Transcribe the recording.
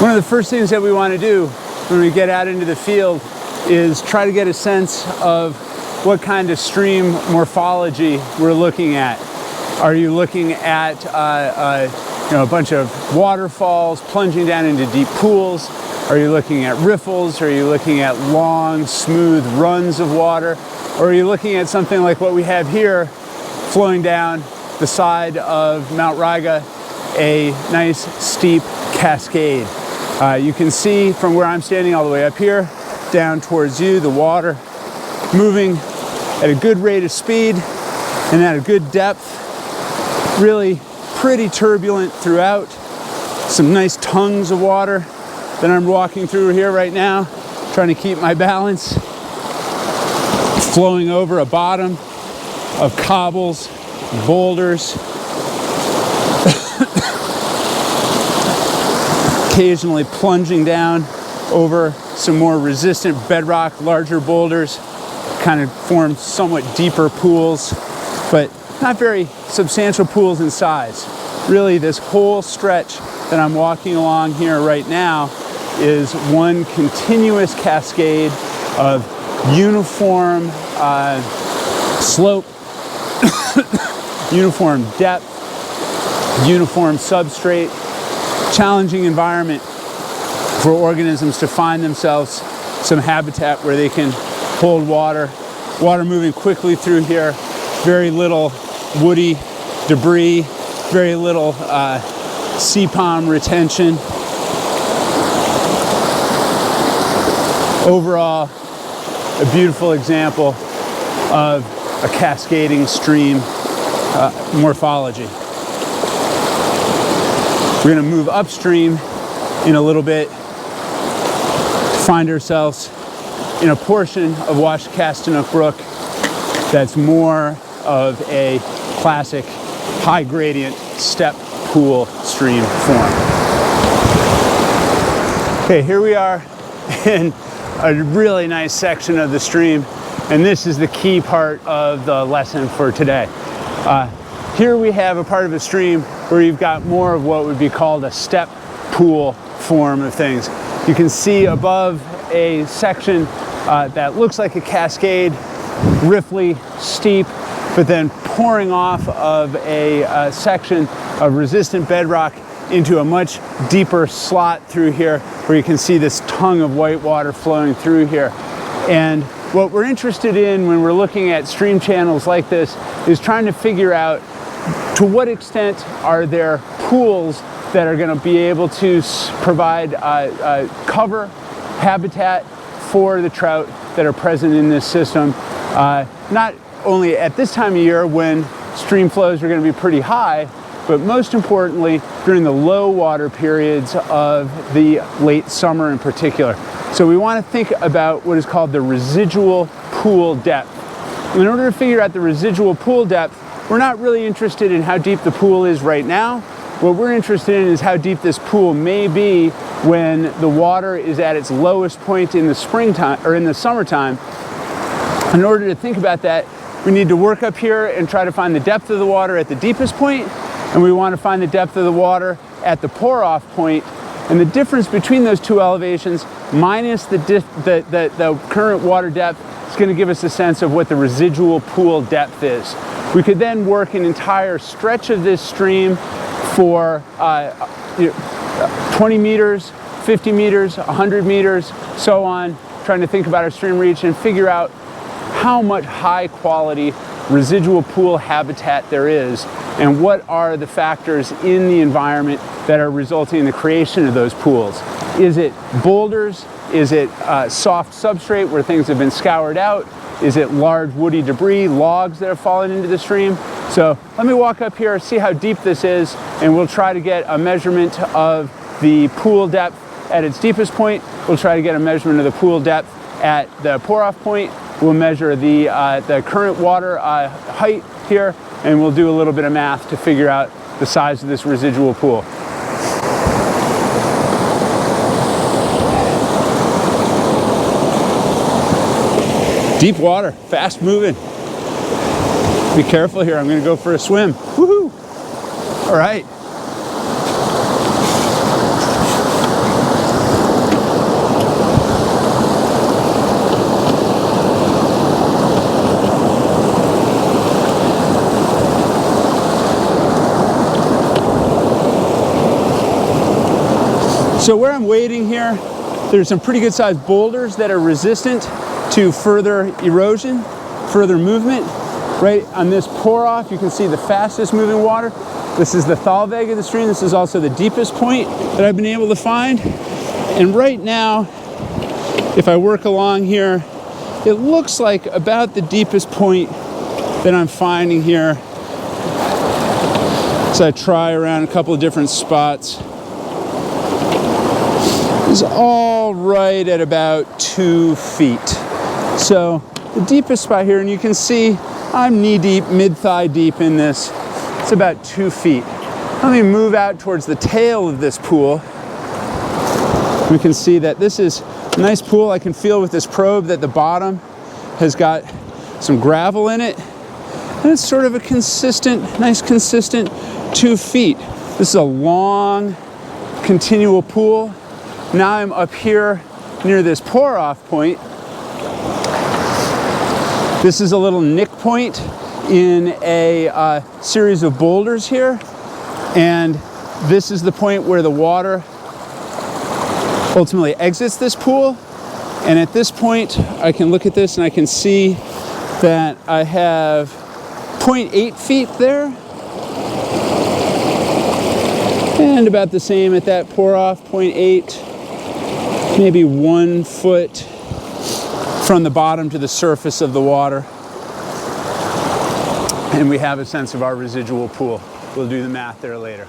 One of the first things that we want to do when we get out into the field is try to get a sense of what kind of stream morphology we're looking at. Are you looking at a bunch of waterfalls plunging down into deep pools? Are you looking at riffles? Are you looking at long, smooth runs of water? Or are you looking at something like what we have here flowing down the side of Mount Riga, a nice steep cascade? You can see from where I'm standing all the way up here down towards you, the water moving at a good rate of speed and at a good depth. Really pretty turbulent throughout. Some nice tongues of water that I'm walking through here right now, trying to keep my balance. Flowing over a bottom of cobbles, boulders. Occasionally plunging down over some more resistant bedrock, larger boulders, kind of form somewhat deeper pools, but not very substantial pools in size. Really, this whole stretch that I'm walking along here right now is one continuous cascade of uniform slope, uniform depth, uniform substrate, challenging environment for organisms to find themselves some habitat where they can hold water moving quickly through here, very little woody debris, very little sea palm retention. Overall, a beautiful example of a cascading stream morphology. We're going to move upstream in a little bit to find ourselves in a portion of WachoChannelTypes Brook that's more of a classic high gradient step pool stream form. Okay, here we are in a really nice section of the stream, and this is the key part of the lesson for today. Here we have a part of a stream where you've got more of what would be called a step pool form of things. You can see above a section that looks like a cascade, riffly, steep, but then pouring off of a section of resistant bedrock into a much deeper slot through here where you can see this tongue of white water flowing through here. And what we're interested in when we're looking at stream channels like this is trying to figure out to what extent are there pools that are going to be able to provide cover, habitat for the trout that are present in this system, not only at this time of year when stream flows are going to be pretty high, but most importantly during the low water periods of the late summer in particular. So we want to think about what is called the residual pool depth. In order to figure out the residual pool depth, we're not really interested in how deep the pool is right now. What we're interested in is how deep this pool may be when the water is at its lowest point in the springtime or in the summertime. In order to think about that, we need to work up here and try to find the depth of the water at the deepest point, and we want to find the depth of the water at the pour-off point. And the difference between those two elevations minus the current water depth is going to give us a sense of what the residual pool depth is. We could then work an entire stretch of this stream for 20 meters, 50 meters, 100 meters, so on, trying to think about our stream reach and figure out how much high quality residual pool habitat there is and what are the factors in the environment that are resulting in the creation of those pools. Is it boulders? Is it soft substrate where things have been scoured out? Is it large woody debris, logs that have fallen into the stream? So let me walk up here, see how deep this is, and we'll try to get a measurement of the pool depth at its deepest point. We'll try to get a measurement of the pool depth at the pour-off point. We'll measure the current water height here, and we'll do a little bit of math to figure out the size of this residual pool. Deep water, fast moving. Be careful here, I'm gonna go for a swim. Woohoo! All right. So where I'm wading here, there's some pretty good sized boulders that are resistant to further erosion, further movement. Right on this pour off, you can see the fastest moving water. This is the thalweg of the stream. This is also the deepest point that I've been able to find. And right now, if I work along here, it looks like about the deepest point that I'm finding here. So I try around a couple of different spots. It's all right at about 2 feet. So the deepest spot here, and you can see I'm knee deep, mid-thigh deep in this. It's about 2 feet. Let me move out towards the tail of this pool. We can see that this is a nice pool. I can feel with this probe that the bottom has got some gravel in it. And it's sort of a consistent, nice consistent 2 feet. This is a long, continual pool. Now I'm up here near this pour-off point. This is a little nick point in a series of boulders here. And this is the point where the water ultimately exits this pool. And at this point, I can look at this and I can see that I have 0.8 feet there. And about the same at that pour-off, 0.8. Maybe 1 foot from the bottom to the surface of the water. And we have a sense of our residual pool. We'll do the math there later.